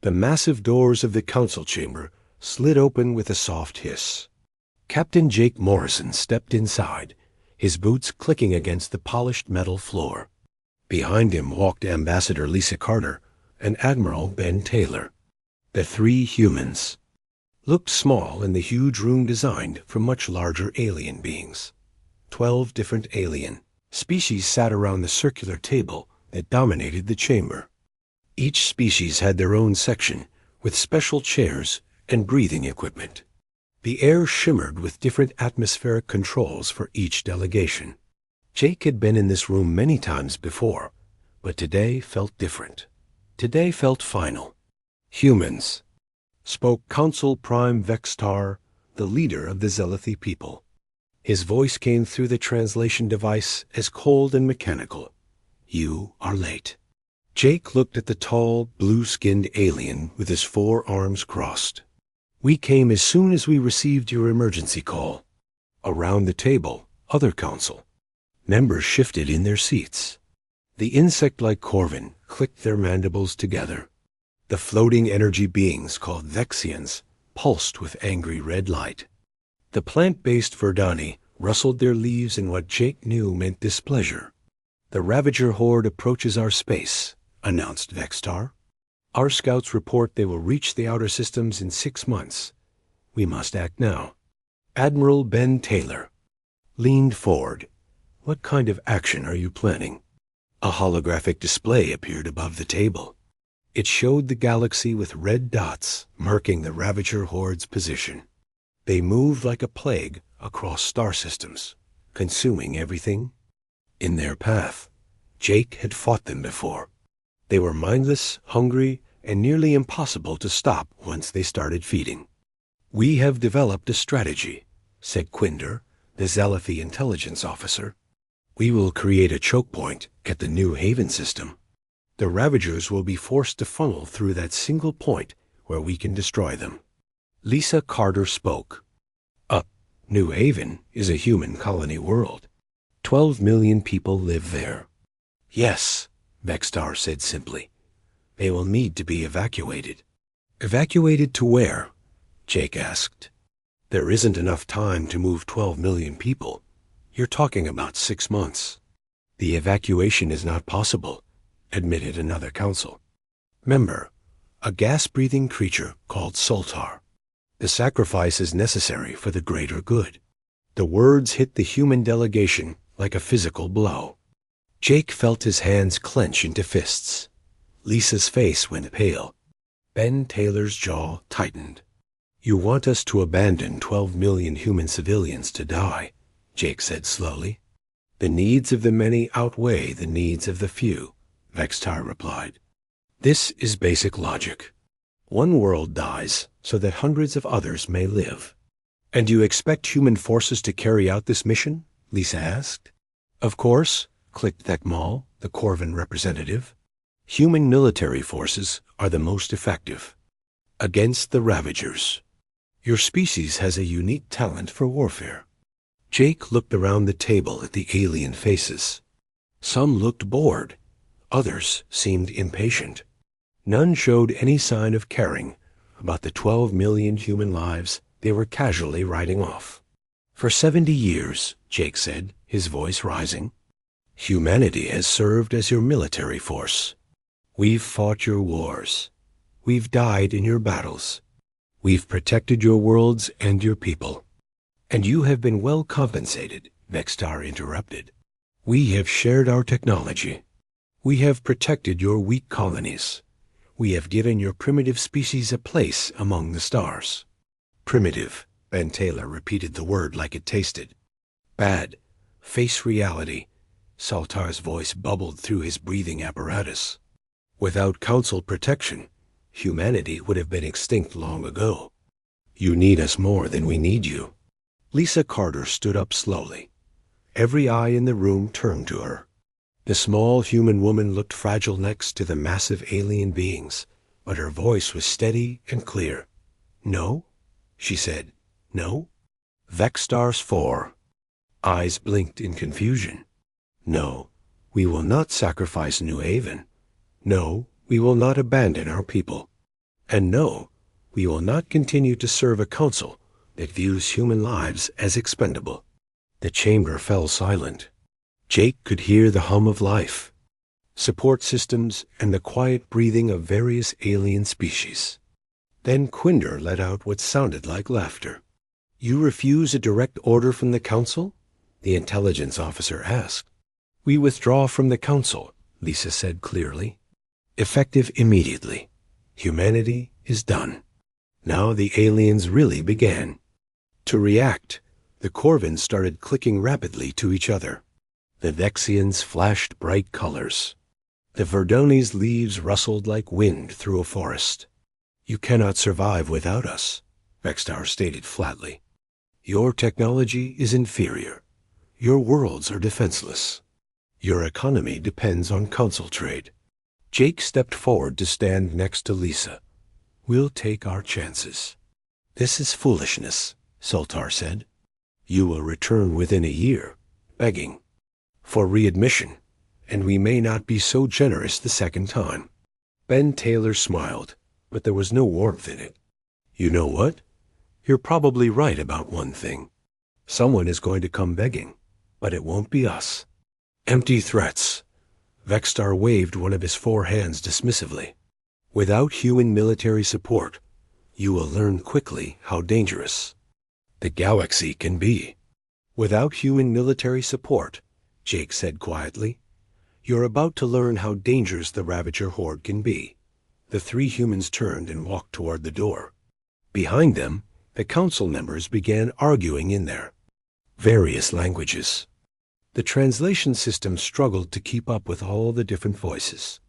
The massive doors of the council chamber slid open with a soft hiss. Captain Jake Morrison stepped inside, his boots clicking against the polished metal floor. Behind him walked Ambassador Lisa Carter and Admiral Ben Taylor. The three humans looked small in the huge room designed for much larger alien beings. 12 different alien species sat around the circular table that dominated the chamber. Each species had their own section, with special chairs and breathing equipment. The air shimmered with different atmospheric controls for each delegation. Jake had been in this room many times before, but today felt different. Today felt final. Humans, spoke Council Prime Vextar, the leader of the Zealothi people. His voice came through the translation device as cold and mechanical. You are late. Jake looked at the tall, blue-skinned alien with his 4 arms crossed. We came as soon as we received your emergency call. Around the table, other council members shifted in their seats. The insect-like Corvin clicked their mandibles together. The floating energy beings called Vexians pulsed with angry red light. The plant-based Verdani rustled their leaves in what Jake knew meant displeasure. The Ravager horde approaches our space, announced Vextar. Our scouts report they will reach the outer systems in 6 months. We must act now. Admiral Ben Taylor leaned forward. What kind of action are you planning? A holographic display appeared above the table. It showed the galaxy with red dots marking the Ravager horde's position. They moved like a plague across star systems, consuming everything in their path. Jake had fought them before. They were mindless, hungry, and nearly impossible to stop once they started feeding. We have developed a strategy, said Quinder, the Zealothi intelligence officer. We will create a choke point at the New Haven system. The Ravagers will be forced to funnel through that single point where we can destroy them. Lisa Carter spoke. New Haven is a human colony world. 12 million people live there. Yes, Vextar said simply. They will need to be evacuated. Evacuated to where? Jake asked. There isn't enough time to move 12 million people. You're talking about 6 months. The evacuation is not possible, admitted another council member, a gas-breathing creature called Sultar. The sacrifice is necessary for the greater good. The words hit the human delegation like a physical blow. Jake felt his hands clench into fists. Lisa's face went pale. Ben Taylor's jaw tightened. You want us to abandon 12 million human civilians to die, Jake said slowly. The needs of the many outweigh the needs of the few, Vextar replied. This is basic logic. One world dies so that hundreds of others may live. And you expect human forces to carry out this mission? Lisa asked. Of course, clicked Thekmal, the Corvin representative. Human military forces are the most effective. Against the Ravagers. Your species has a unique talent for warfare. Jake looked around the table at the alien faces. Some looked bored. Others seemed impatient. None showed any sign of caring about the 12 million human lives they were casually writing off. For 70 years, Jake said, his voice rising, humanity has served as your military force. We've fought your wars. We've died in your battles. We've protected your worlds and your people. And you have been well compensated, Vextar interrupted. We have shared our technology. We have protected your weak colonies. We have given your primitive species a place among the stars. Primitive, Ben Taylor repeated the word like it tasted. Bad. Face reality. Saltar's voice bubbled through his breathing apparatus. Without council protection, humanity would have been extinct long ago. You need us more than we need you. Lisa Carter stood up slowly. Every eye in the room turned to her. The small human woman looked fragile next to the massive alien beings, but her voice was steady and clear. No, she said. No. Vextar's 4. Eyes blinked in confusion. No, we will not sacrifice New Haven. No, we will not abandon our people. And no, we will not continue to serve a council that views human lives as expendable. The chamber fell silent. Jake could hear the hum of life, support systems, and the quiet breathing of various alien species. Then Quinder let out what sounded like laughter. "You refuse a direct order from the council?" the intelligence officer asked. "We withdraw from the council," Lisa said clearly. "Effective immediately. Humanity is done." Now the aliens really began to react. The Corvins started clicking rapidly to each other. The Vexians flashed bright colors. The Verdoni's leaves rustled like wind through a forest. "You cannot survive without us," Vextar stated flatly. "Your technology is inferior. Your worlds are defenseless. Your economy depends on council trade." Jake stepped forward to stand next to Lisa. "We'll take our chances." "This is foolishness," Sultar said. "You will return within a year, begging for readmission, and we may not be so generous the second time." Ben Taylor smiled, but there was no warmth in it. "You know what? You're probably right about one thing. Someone is going to come begging, but it won't be us." "Empty threats." Vextar waved one of his 4 hands dismissively. "Without human military support, you will learn quickly how dangerous the galaxy can be." "Without human military support," Jake said quietly, "you're about to learn how dangerous the Ravager horde can be." The 3 humans turned and walked toward the door. Behind them, the council members began arguing in their various languages. The translation system struggled to keep up with all the different voices.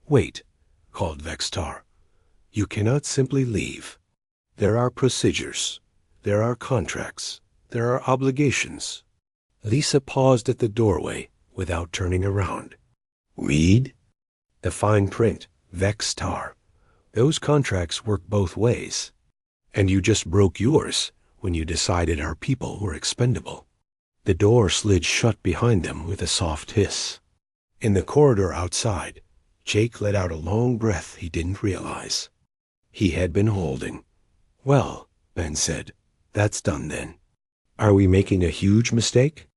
"Wait," called Vextar. "You cannot simply leave. There are procedures. There are contracts. There are obligations." Lisa paused at the doorway without turning around. "Read?" "The fine print, Vextar. Those contracts work both ways. And you just broke yours when you decided our people were expendable." The door slid shut behind them with a soft hiss. In the corridor outside, Jake let out a long breath he didn't realize he had been holding. "Well," Ben said, "that's done then. Are we making a huge mistake?"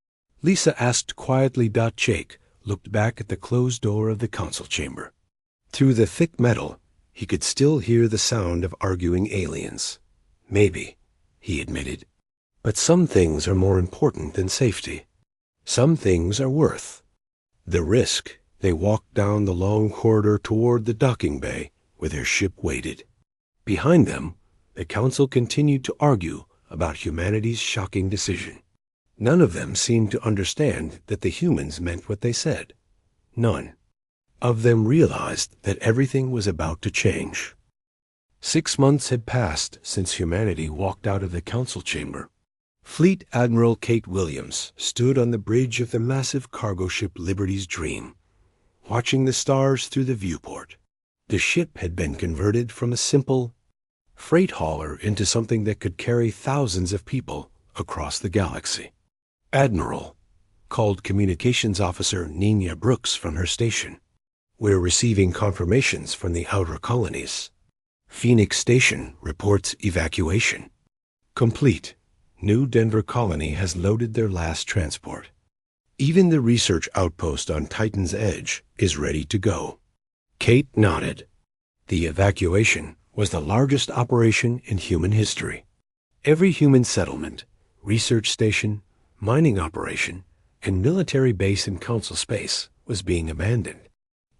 Lisa asked quietly. Jake looked back at the closed door of the council chamber. Through the thick metal, he could still hear the sound of arguing aliens. "Maybe," he admitted. "But some things are more important than safety. Some things are worth the risk." They walked down the long corridor toward the docking bay where their ship waited. Behind them, the council continued to argue about humanity's shocking decision. None of them seemed to understand that the humans meant what they said. None of them realized that everything was about to change. 6 months had passed since humanity walked out of the council chamber. Fleet Admiral Kate Williams stood on the bridge of the massive cargo ship Liberty's Dream, watching the stars through the viewport. The ship had been converted from a simple freight hauler into something that could carry thousands of people across the galaxy. "Admiral," called Communications Officer Nina Brooks from her station. "We're receiving confirmations from the outer colonies. Phoenix Station reports evacuation complete. New Denver colony has loaded their last transport. Even the research outpost on Titan's Edge is ready to go." Kate nodded. The evacuation was the largest operation in human history. Every human settlement, research station, mining operation, and military base in council space was being abandoned.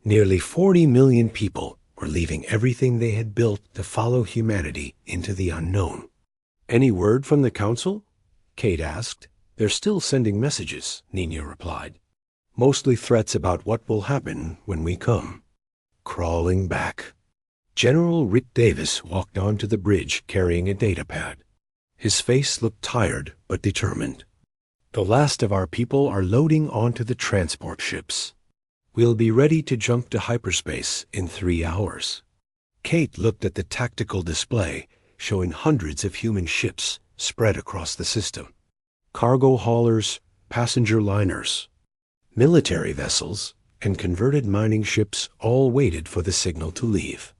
Nearly 40 million people were leaving everything they had built to follow humanity into the unknown. "Any word from the council?" Kate asked. "They're still sending messages," Nina replied. "Mostly threats about what will happen when we come." Crawling back. General Rick Davis walked onto the bridge carrying a datapad. His face looked tired but determined. "The last of our people are loading onto the transport ships. We'll be ready to jump to hyperspace in 3 hours." Kate looked at the tactical display showing hundreds of human ships spread across the system. Cargo haulers, passenger liners, military vessels, and converted mining ships all waited for the signal to leave.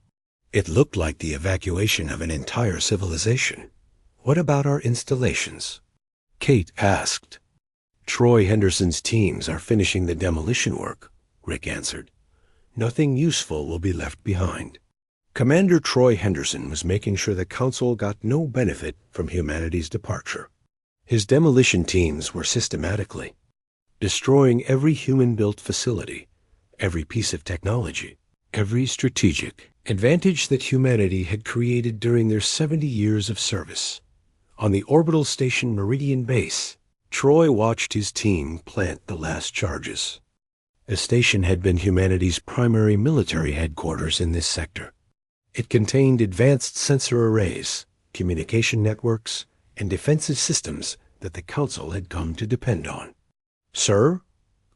It looked like the evacuation of an entire civilization. What about our installations? Kate asked. Troy Henderson's teams are finishing the demolition work, Rick answered. Nothing useful will be left behind. Commander Troy Henderson was making sure the Council got no benefit from humanity's departure. His demolition teams were systematically destroying every human-built facility, every piece of technology, every strategic advantage that humanity had created during their 70 years of service. On the orbital station Meridian Base, Troy watched his team plant the last charges. The station had been humanity's primary military headquarters in this sector. It contained advanced sensor arrays, communication networks, and defensive systems that the Council had come to depend on. "Sir,"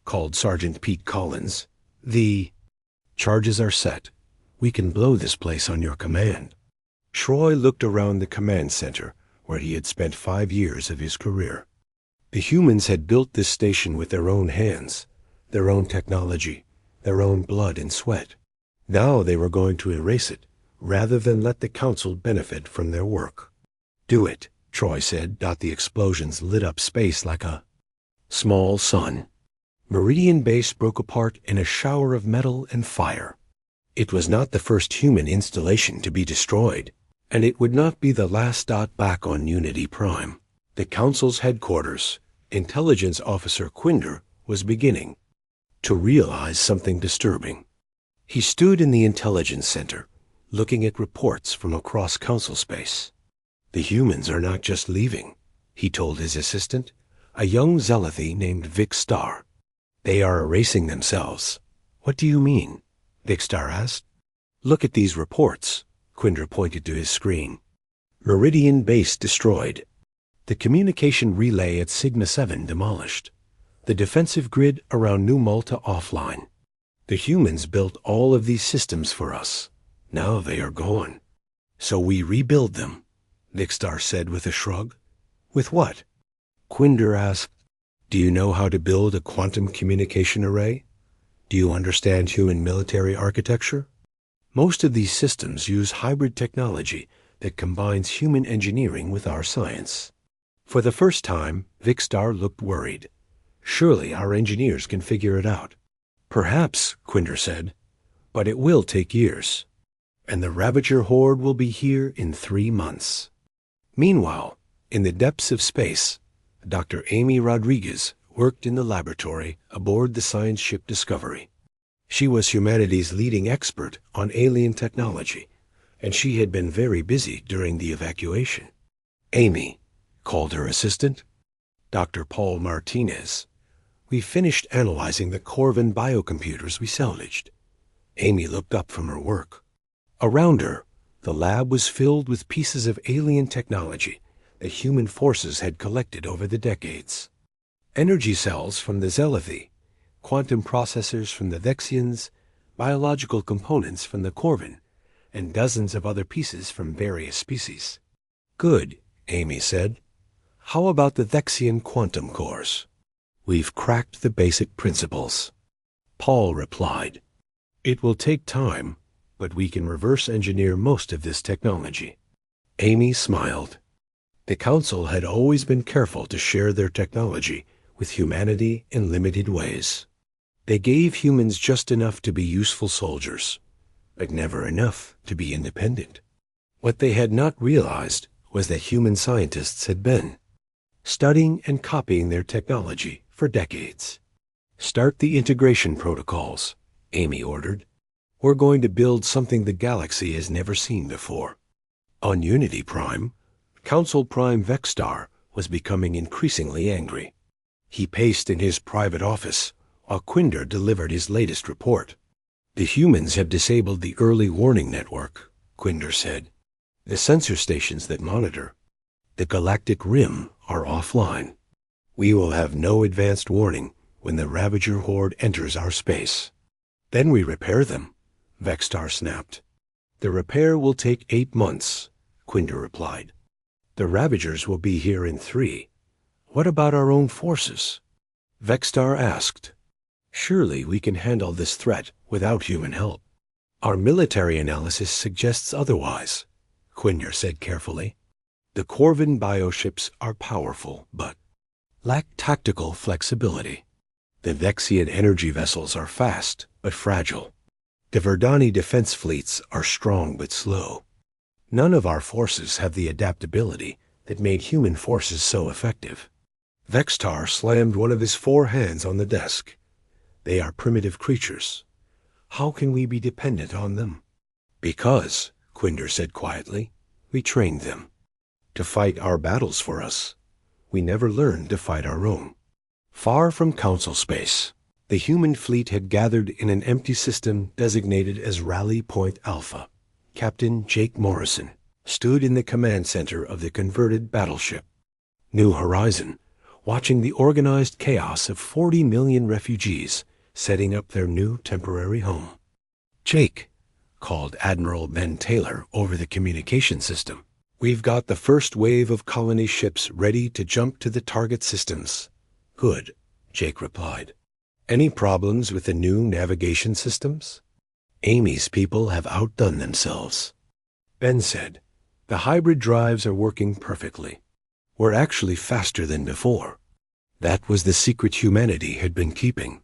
called Sergeant Pete Collins, "the charges are set. We can blow this place on your command." Troy looked around the command center where he had spent 5 years of his career. The humans had built this station with their own hands, their own technology, their own blood and sweat. Now they were going to erase it, rather than let the Council benefit from their work. "Do it," Troy said. The explosions lit up space like a small sun. Meridian Base broke apart in a shower of metal and fire. It was not the first human installation to be destroyed, and it would not be the last. Back on Unity Prime, the Council's headquarters, Intelligence Officer Quinder was beginning to realize something disturbing. He stood in the Intelligence Center, looking at reports from across Council space. "The humans are not just leaving," he told his assistant, a young Zealothi named Vic Star. "They are erasing themselves." "What do you mean?" Vic Star asked. "Look at these reports." Quinder pointed to his screen. Meridian Base destroyed. The communication relay at Sigma 7 demolished. The defensive grid around New Malta offline. The humans built all of these systems for us. Now they are gone. So we rebuild them, Vicstar said with a shrug. "With what?" Quinder asked. "Do you know how to build a quantum communication array? Do you understand human military architecture? Most of these systems use hybrid technology that combines human engineering with our science." For the first time, Vicstar looked worried. "Surely our engineers can figure it out." "Perhaps," Quinder said, "but it will take years. And the Ravager horde will be here in 3 months. Meanwhile, in the depths of space, Dr. Amy Rodriguez worked in the laboratory aboard the science ship Discovery. She was humanity's leading expert on alien technology, and she had been very busy during the evacuation. "Amy," called her assistant, Dr. Paul Martinez, "we finished analyzing the Corvin biocomputers we salvaged." Amy looked up from her work. Around her, the lab was filled with pieces of alien technology that human forces had collected over the decades. Energy cells from the Zealothi, quantum processors from the Vexians, biological components from the Corvin, and dozens of other pieces from various species. "Good," Amy said. "How about the Vexian quantum cores?" "We've cracked the basic principles," Paul replied. "It will take time, but we can reverse engineer most of this technology." Amy smiled. The Council had always been careful to share their technology with humanity in limited ways. They gave humans just enough to be useful soldiers, but never enough to be independent. What they had not realized was that human scientists had been studying and copying their technology for decades. "Start the integration protocols," Amy ordered. "We're going to build something the galaxy has never seen before." On Unity Prime, Council Prime Vexstar was becoming increasingly angry. He paced in his private office while Quinder delivered his latest report. "The humans have disabled the early warning network," Quinder said. "The sensor stations that monitor the galactic rim are offline. We will have no advanced warning when the Ravager horde enters our space. Then we repair them," Vexstar snapped. "The repair will take 8 months," Quinder replied. "The Ravagers will be here in 3. What about our own forces?" Vexstar asked. "Surely we can handle this threat without human help." Our military analysis suggests otherwise, Quinyer said carefully. The Corvin bioships are powerful, but lack tactical flexibility. The Vexian energy vessels are fast, but fragile. The Verdani defense fleets are strong but slow. None of our forces have the adaptability that made human forces so effective. Vextar slammed one of his 4 hands on the desk. They are primitive creatures. How can we be dependent on them? Because, Quinyer said quietly, we trained them to fight our battles for us. We never learned to fight our own. Far from Council space, the human fleet had gathered in an empty system designated as Rally Point Alpha. Captain Jake Morrison stood in the command center of the converted battleship New Horizon, watching the organized chaos of 40 million refugees setting up their new temporary home. Jake, called Admiral Ben Taylor over the communication system, we've got the first wave of colony ships ready to jump to the target systems. Good, Jake replied. Any problems with the new navigation systems? Amy's people have outdone themselves. Ben said, the hybrid drives are working perfectly. We're actually faster than before. That was the secret humanity had been keeping.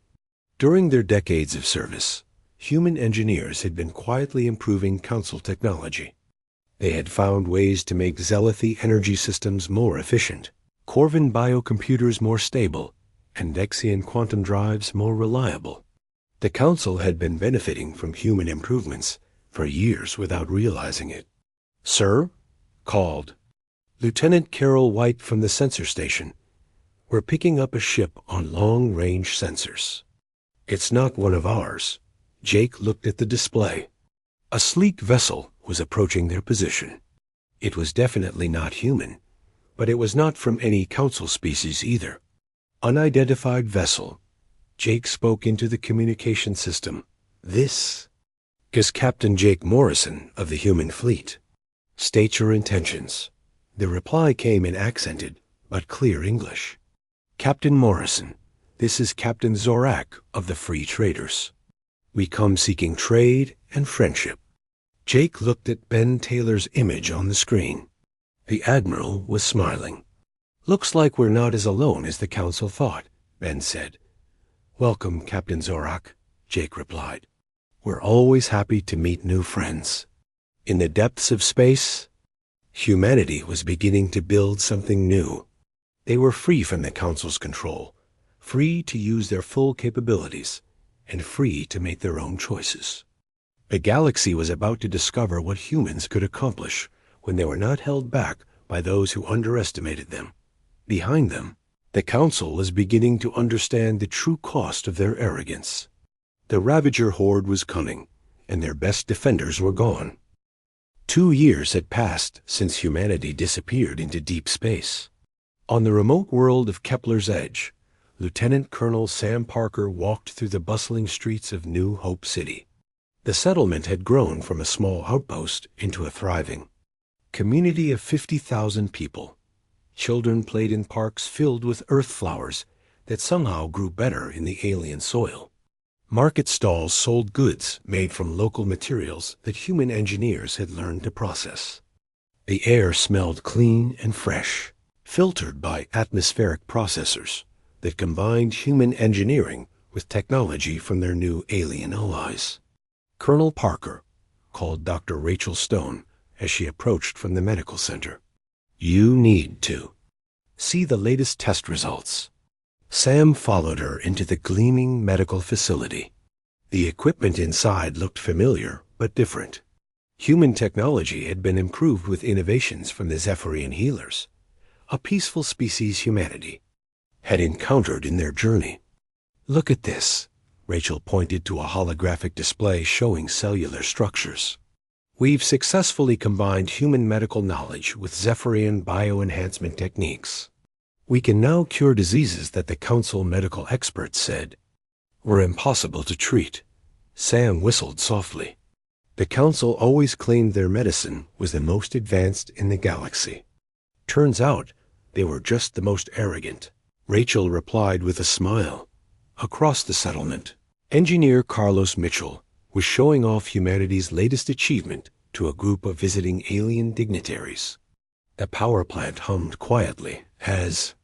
During their decades of service, human engineers had been quietly improving Council technology. They had found ways to make Zealothy energy systems more efficient, Corvin biocomputers more stable, and Vexian quantum drives more reliable. The Council had been benefiting from human improvements for years without realizing it. Sir, called Lieutenant Carol White from the sensor station. We're picking up a ship on long-range sensors. It's not one of ours. Jake looked at the display. A sleek vessel was approaching their position. It was definitely not human, but it was not from any Council species either. Unidentified vessel. Jake spoke into the communication system. This is Captain Jake Morrison of the human fleet. State your intentions. The reply came in accented but clear English. Captain Morrison, this is Captain Zorak of the Free Traders. We come seeking trade and friendship. Jake looked at Ben Taylor's image on the screen. The Admiral was smiling. Looks like we're not as alone as the Council thought, Ben said. Welcome, Captain Zorak, Jake replied. We're always happy to meet new friends. In the depths of space, humanity was beginning to build something new. They were free from the Council's control, free to use their full capabilities, and free to make their own choices. The galaxy was about to discover what humans could accomplish when they were not held back by those who underestimated them. Behind them, the Council was beginning to understand the true cost of their arrogance. The Ravager horde was coming, and their best defenders were gone. 2 years had passed since humanity disappeared into deep space. On the remote world of Kepler's Edge, Lieutenant Colonel Sam Parker walked through the bustling streets of New Hope City. The settlement had grown from a small outpost into a thriving community of 50,000 people. Children played in parks filled with earth flowers that somehow grew better in the alien soil. Market stalls sold goods made from local materials that human engineers had learned to process. The air smelled clean and fresh, filtered by atmospheric processors that combined human engineering with technology from their new alien allies. Colonel Parker called Dr. Rachel Stone as she approached from the medical center. You need to see the latest test results. Sam followed her into the gleaming medical facility. The equipment inside looked familiar but different. Human technology had been improved with innovations from the Zephyrian healers, a peaceful species humanity had encountered in their journey. Look at this. Rachel pointed to a holographic display showing cellular structures. We've successfully combined human medical knowledge with Zephyrian bioenhancement techniques. We can now cure diseases that the Council medical experts said were impossible to treat. Sam whistled softly. The Council always claimed their medicine was the most advanced in the galaxy. Turns out they were just the most arrogant. Rachel replied with a smile. Across the settlement, Engineer Carlos Mitchell was showing off humanity's latest achievement to a group of visiting alien dignitaries. The power plant hummed quietly as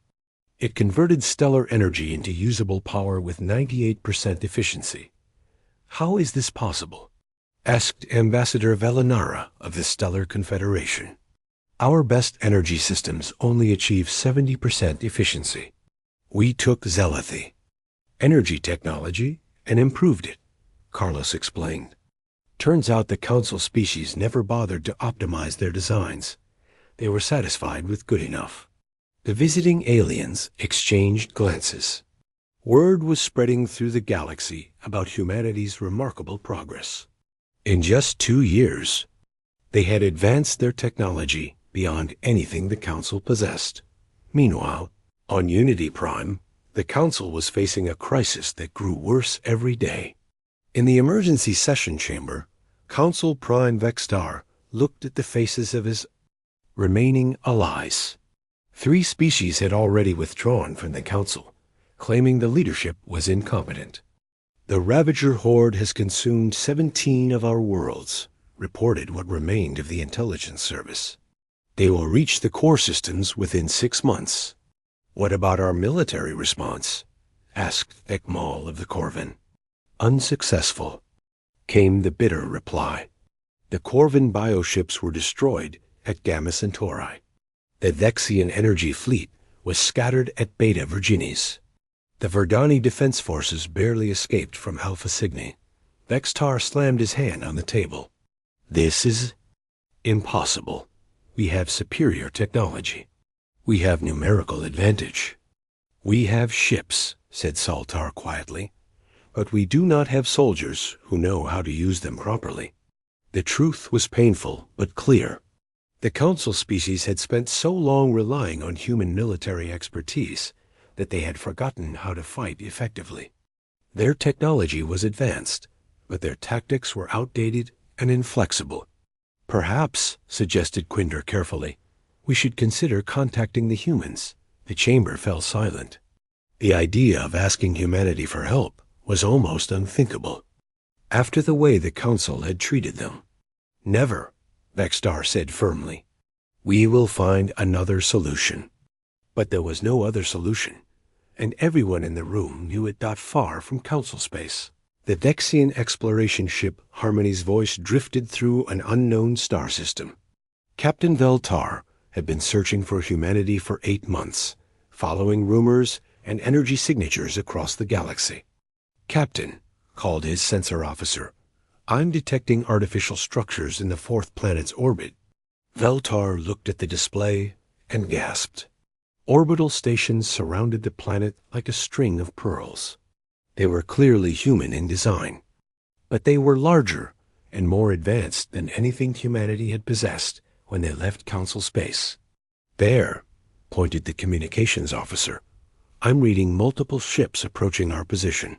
it converted stellar energy into usable power with 98% efficiency. "How is this possible?" asked Ambassador Velinara of the Stellar Confederation. "Our best energy systems only achieve 70% efficiency. We took Zealothy, energy technology, and improved it," Carlos explained. "Turns out the Council species never bothered to optimize their designs. They were satisfied with good enough." The visiting aliens exchanged glances. Word was spreading through the galaxy about humanity's remarkable progress. In just 2 years, they had advanced their technology beyond anything the Council possessed. Meanwhile, on Unity Prime, the Council was facing a crisis that grew worse every day. In the emergency session chamber, Council Prime Vextar looked at the faces of his remaining allies. 3 species had already withdrawn from the Council, claiming the leadership was incompetent. "The Ravager Horde has consumed 17 of our worlds," reported what remained of the intelligence service. "They will reach the core systems within 6 months. "What about our military response?" asked Ekmal of the Corvin. "Unsuccessful," came the bitter reply. The Corvin bioships were destroyed at Gamma Centauri. The Vexian energy fleet was scattered at Beta Virginis. The Verdani defense forces barely escaped from Alpha Cygni. Vextar slammed his hand on the table. "This is impossible. We have superior technology. We have numerical advantage. We have ships," said Saltar quietly, "but we do not have soldiers who know how to use them properly." The truth was painful but clear. The Council species had spent so long relying on human military expertise that they had forgotten how to fight effectively. Their technology was advanced, but their tactics were outdated and inflexible. "Perhaps," suggested Quinder carefully, "we should consider contacting the humans." The chamber fell silent. The idea of asking humanity for help was almost unthinkable, after the way the Council had treated them. "Never," Vextar said firmly. "We will find another solution." But there was no other solution, and everyone in the room knew it not far from Council space. The Vexian exploration ship Harmony's voice drifted through an unknown star system. Captain Veltar had been searching for humanity for 8 months, following rumors and energy signatures across the galaxy. "Captain," called his sensor officer, "I'm detecting artificial structures in the 4th planet's orbit." Veltar looked at the display and gasped. Orbital stations surrounded the planet like a string of pearls. They were clearly human in design, but they were larger and more advanced than anything humanity had possessed when they left Council space. "There," pointed the communications officer, "I'm reading multiple ships approaching our position."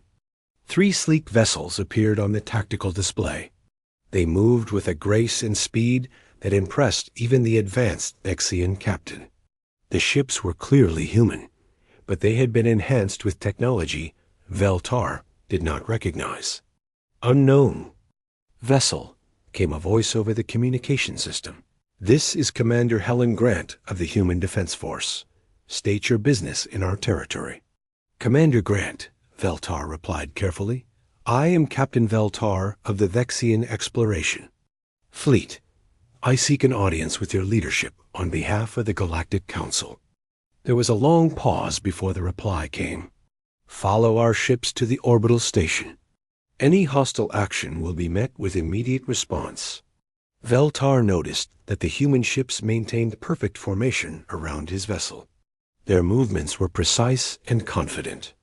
3 sleek vessels appeared on the tactical display. They moved with a grace and speed that impressed even the advanced Vexian captain. The ships were clearly human, but they had been enhanced with technology Veltar did not recognize. "Unknown vessel," came a voice over the communication system. "This is Commander Helen Grant of the Human Defense Force. State your business in our territory." "Commander Grant," Veltar replied carefully, "I am Captain Veltar of the Vexian Exploration Fleet. I seek an audience with your leadership on behalf of the Galactic Council." There was a long pause before the reply came. "Follow our ships to the orbital station. Any hostile action will be met with immediate response." Veltar noticed that the human ships maintained perfect formation around his vessel. Their movements were precise and confident.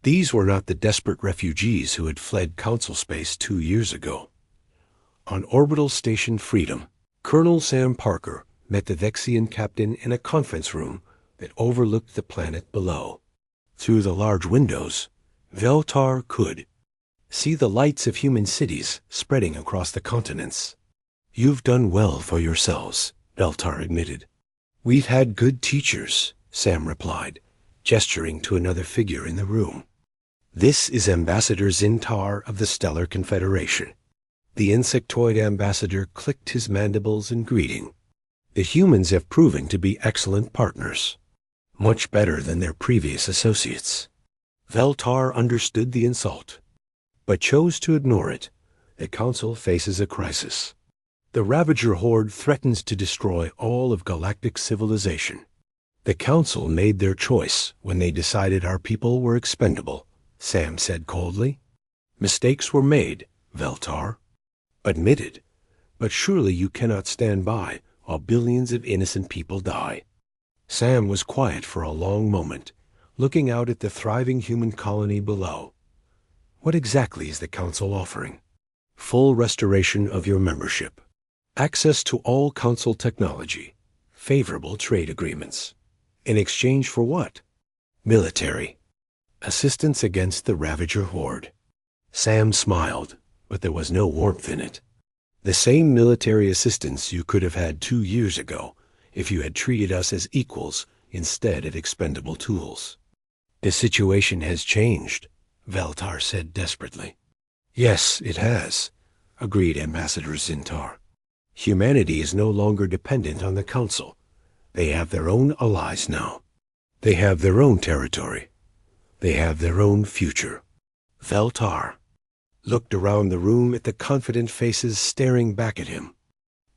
These were not the desperate refugees who had fled Council space 2 years ago. On Orbital Station Freedom, Colonel Sam Parker met the Vexian captain in a conference room that overlooked the planet below. Through the large windows, Veltar could see the lights of human cities spreading across the continents. "You've done well for yourselves," Veltar admitted. "We've had good teachers," Sam replied, gesturing to another figure in the room. "This is Ambassador Zintar of the Stellar Confederation. The insectoid ambassador clicked his mandibles in greeting. The humans have proven to be excellent partners, much better than their previous associates. Veltar understood the insult, but chose to ignore it. The Council faces a crisis. The Ravager Horde threatens to destroy all of galactic civilization. The Council made their choice when they decided our people were expendable, Sam said coldly. Mistakes were made, Veltar. Admitted, but surely you cannot stand by while billions of innocent people die. Sam was quiet for a long moment, looking out at the thriving human colony below. What exactly is the Council offering? Full restoration of your membership. Access to all Council technology. Favorable trade agreements. In exchange for what? Military. Assistance against the Ravager Horde. Sam smiled, but there was no warmth in it. The same military assistance you could have had 2 years ago if you had treated us as equals instead of expendable tools. The situation has changed, Veltar said desperately. Yes, it has, agreed Ambassador Zintar. Humanity is no longer dependent on the Council. They have their own allies now. They have their own territory. They have their own future. Veltar looked around the room at the confident faces staring back at him.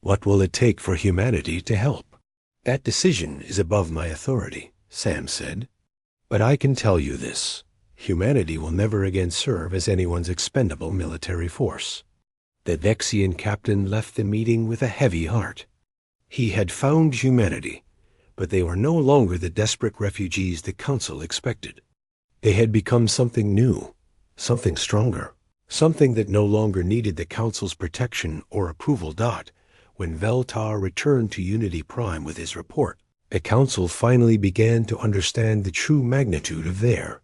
What will it take for humanity to help? That decision is above my authority, Sam said. But I can tell you this. Humanity will never again serve as anyone's expendable military force. The Vexian captain left the meeting with a heavy heart. He had found humanity, but they were no longer the desperate refugees the Council expected. They had become something new, something stronger, something that no longer needed the Council's protection or approval. When Veltar returned to Unity Prime with his report, the Council finally began to understand the true magnitude of their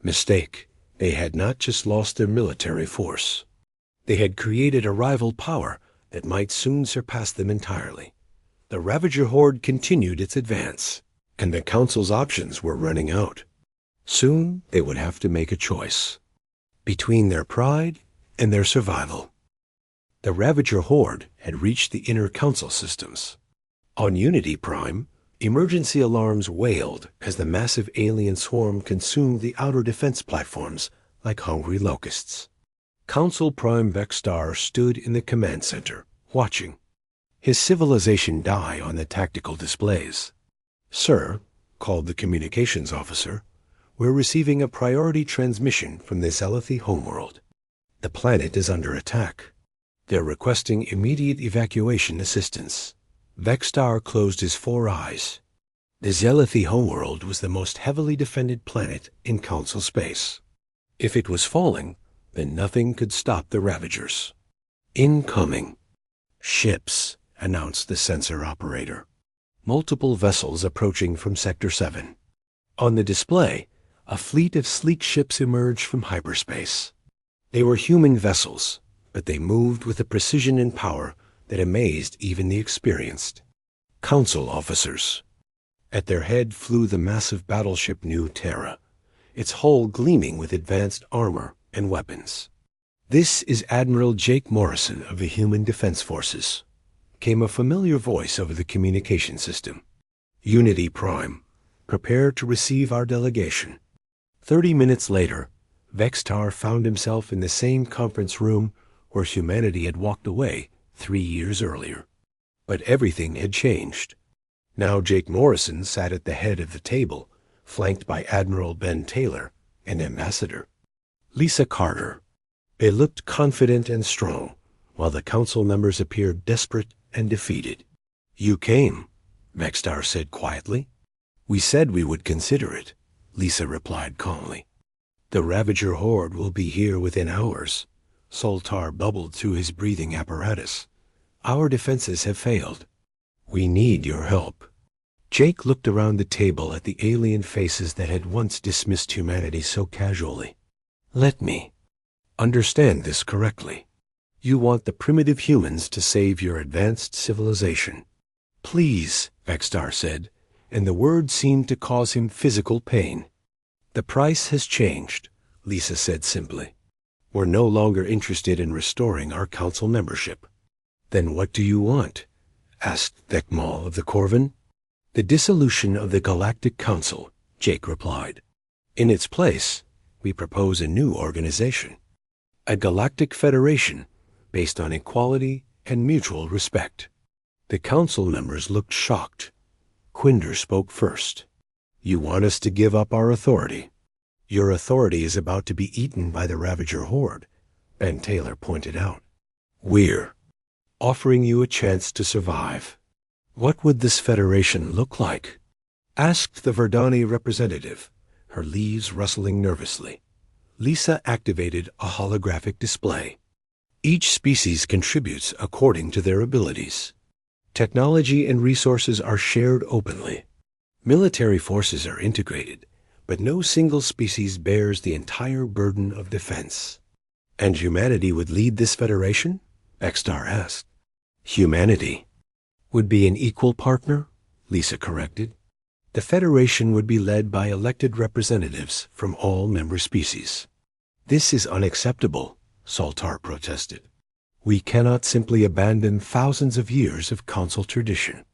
mistake. They had not just lost their military force. They had created a rival power that might soon surpass them entirely. The Ravager Horde continued its advance, and the Council's options were running out. Soon they would have to make a choice between their pride and their survival. The Ravager Horde had reached the inner Council systems. On Unity Prime, emergency alarms wailed as the massive alien swarm consumed the outer defense platforms like hungry locusts. Council Prime Vexstar stood in the command center, watching his civilization die on the tactical displays. "Sir," called the communications officer, "we're receiving a priority transmission from the Zelethi homeworld. The planet is under attack. They're requesting immediate evacuation assistance." Vexstar closed his 4 eyes. The Zelethi homeworld was the most heavily defended planet in Council space. If it was falling, then nothing could stop the Ravagers. "Incoming." "Ships," announced the sensor operator. Multiple vessels approaching from Sector 7. On the display, a fleet of sleek ships emerged from hyperspace. They were human vessels, but they moved with a precision and power that amazed even the experienced. Council officers. At their head flew the massive battleship New Terra, its hull gleaming with advanced armor and weapons. "This is Admiral Jake Morrison of the Human Defense Forces," came a familiar voice over the communication system. "Unity Prime, prepare to receive our delegation." 30 minutes later, Vexstar found himself in the same conference room where humanity had walked away 3 years earlier. But everything had changed. Now Jake Morrison sat at the head of the table, flanked by Admiral Ben Taylor and Ambassador Lisa Carter. They looked confident and strong, while the Council members appeared desperate and defeated. "You came," Vexstar said quietly. "We said we would consider it," Lisa replied calmly. "The Ravager Horde will be here within hours." Soltar bubbled through his breathing apparatus. "Our defenses have failed. We need your help." Jake looked around the table at the alien faces that had once dismissed humanity so casually. "Let me understand this correctly. You want the primitive humans to save your advanced civilization." "Please," Vexstar said, and the word seemed to cause him physical pain. "The price has changed," Lisa said simply. We're no longer interested in restoring our council membership. Then what do you want? Asked Thekmal of the Corvin. The dissolution of the Galactic Council, Jake replied. In its place, we propose a new organization. A galactic federation based on equality and mutual respect. The council members looked shocked. Quinder spoke first. You want us to give up our authority? Your authority is about to be eaten by the Ravager Horde, Ben Taylor pointed out. We're offering you a chance to survive. What would this federation look like? Asked the Verdani representative, her leaves rustling nervously. Lisa activated a holographic display. Each species contributes according to their abilities. Technology and resources are shared openly. Military forces are integrated, but no single species bears the entire burden of defense. And humanity would lead this federation? Extar asked. Humanity would be an equal partner, Lisa corrected. The federation would be led by elected representatives from all member species. This is unacceptable, Saltar protested. We cannot simply abandon thousands of years of council tradition.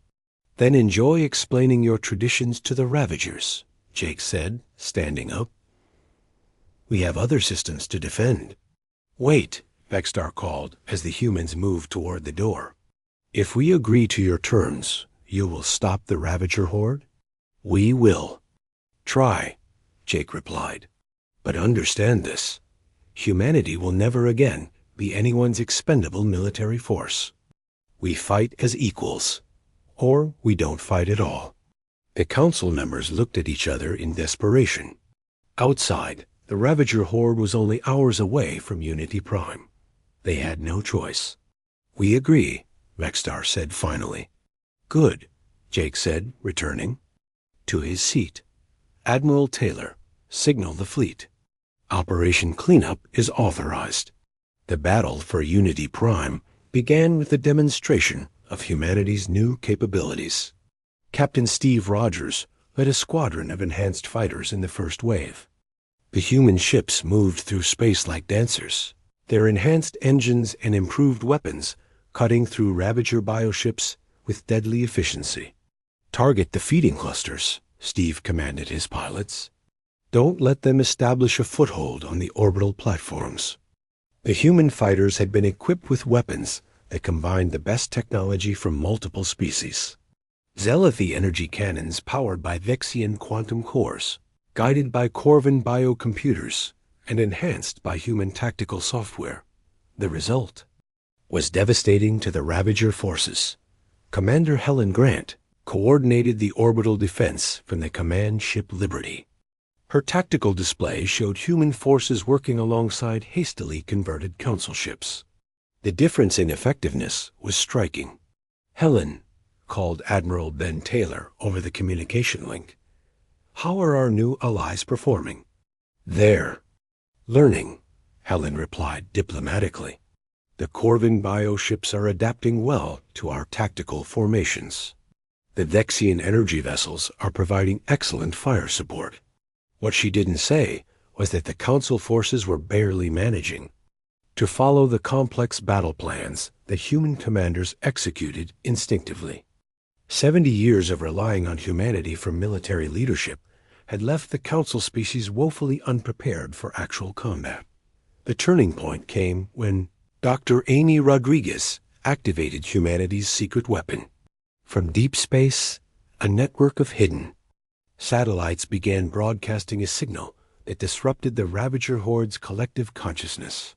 Then enjoy explaining your traditions to the Ravagers, Jake said, standing up. We have other systems to defend. Wait, Vextar called as the humans moved toward the door. If we agree to your terms, you will stop the Ravager Horde? We will. Try, Jake replied. But understand this. Humanity will never again be anyone's expendable military force. We fight as equals, or we don't fight at all. The council members looked at each other in desperation. Outside, the Ravager Horde was only hours away from Unity Prime. They had no choice. We agree, Vextar said finally. Good, Jake said, returning. To his seat. Admiral Taylor, signal the fleet. Operation Cleanup is authorized. The battle for Unity Prime began with the demonstration of humanity's new capabilities. Captain Steve Rogers led a squadron of enhanced fighters in the first wave. The human ships moved through space like dancers, their enhanced engines and improved weapons cutting through Ravager bioships with deadly efficiency. Target the feeding clusters, Steve commanded his pilots. Don't let them establish a foothold on the orbital platforms. The human fighters had been equipped with weapons that combined the best technology from multiple species. Zealothy energy cannons powered by Vexian quantum cores, guided by Corvin biocomputers, and enhanced by human tactical software. The result was devastating to the Ravager forces. Commander Helen Grant coordinated the orbital defense from the command ship Liberty. Her tactical display showed human forces working alongside hastily converted council ships. The difference in effectiveness was striking. Helen called Admiral Ben Taylor over the communication link. How are our new allies performing? They're learning, Helen replied diplomatically. The Corvin bioships are adapting well to our tactical formations. The Vexian energy vessels are providing excellent fire support. What she didn't say was that the council forces were barely managing to follow the complex battle plans that human commanders executed instinctively. 70 years of relying on humanity for military leadership had left the council species woefully unprepared for actual combat. The turning point came when Dr. Amy Rodriguez activated humanity's secret weapon. From deep space, a network of hidden satellites began broadcasting a signal that disrupted the Ravager Horde's collective consciousness.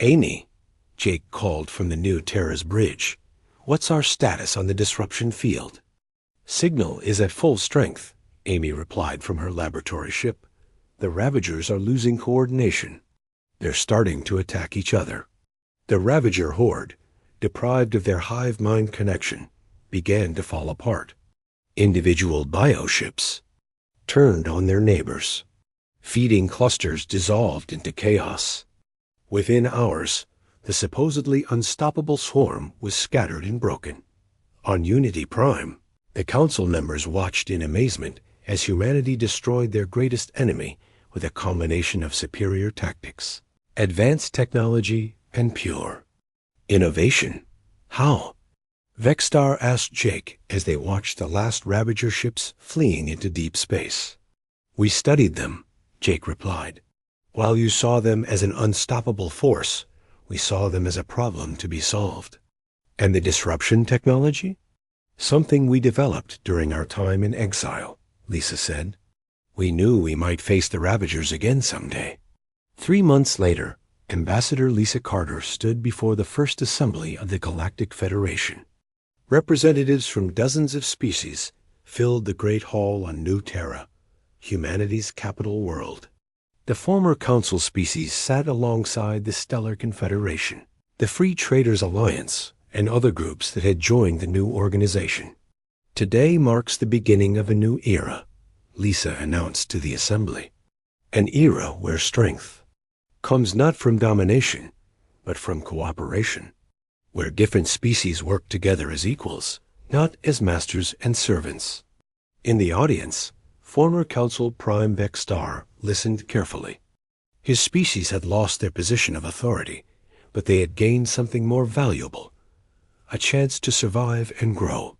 Amy, Jake called from the new Terra's bridge. What's our status on the disruption field? Signal is at full strength, Amy replied from her laboratory ship. The Ravagers are losing coordination. They're starting to attack each other. The Ravager Horde, deprived of their hive mind connection, began to fall apart. Individual bioships turned on their neighbors. Feeding clusters dissolved into chaos. Within hours, the supposedly unstoppable swarm was scattered and broken. On Unity Prime, the council members watched in amazement as humanity destroyed their greatest enemy with a combination of superior tactics. Advanced technology and pure. Innovation? How? Vexstar asked Jake as they watched the last Ravager ships fleeing into deep space. We studied them, Jake replied. While you saw them as an unstoppable force, we saw them as a problem to be solved. And the disruption technology? Something we developed during our time in exile, Lisa said. We knew we might face the Ravagers again someday. 3 months later, Ambassador Lisa Carter stood before the first assembly of the Galactic Federation. Representatives from dozens of species filled the Great Hall on New Terra, humanity's capital world. The former Council species sat alongside the Stellar Confederation, the Free Traders Alliance, and other groups that had joined the new organization. Today marks the beginning of a new era, Lisa announced to the assembly. An era where strength comes not from domination, but from cooperation, where different species work together as equals, not as masters and servants. In the audience, former Council Prime Vexstar listened carefully. His species had lost their position of authority, but they had gained something more valuable, a chance to survive and grow.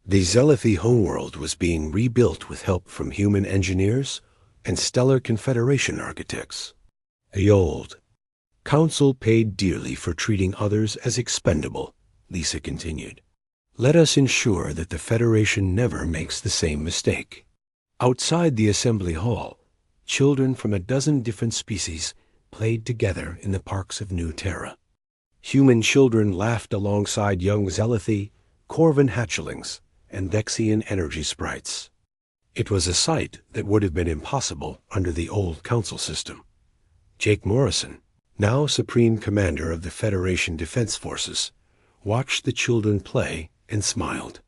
The Zelethi homeworld was being rebuilt with help from human engineers and Stellar Confederation architects. The old Council paid dearly for treating others as expendable, Lisa continued. Let us ensure that the Federation never makes the same mistake. Outside the assembly hall, children from a dozen different species played together in the parks of New Terra. Human children laughed alongside young Zelethi, Corvin hatchlings, and Vexian energy sprites. It was a sight that would have been impossible under the old Council system. Jake Morrison, now Supreme Commander of the Federation Defense Forces, watched the children play and smiled.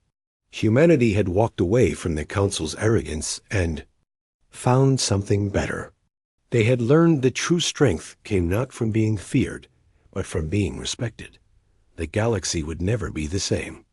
Humanity had walked away from the Council's arrogance and found something better. They had learned that true strength came not from being feared, but from being respected. The galaxy would never be the same.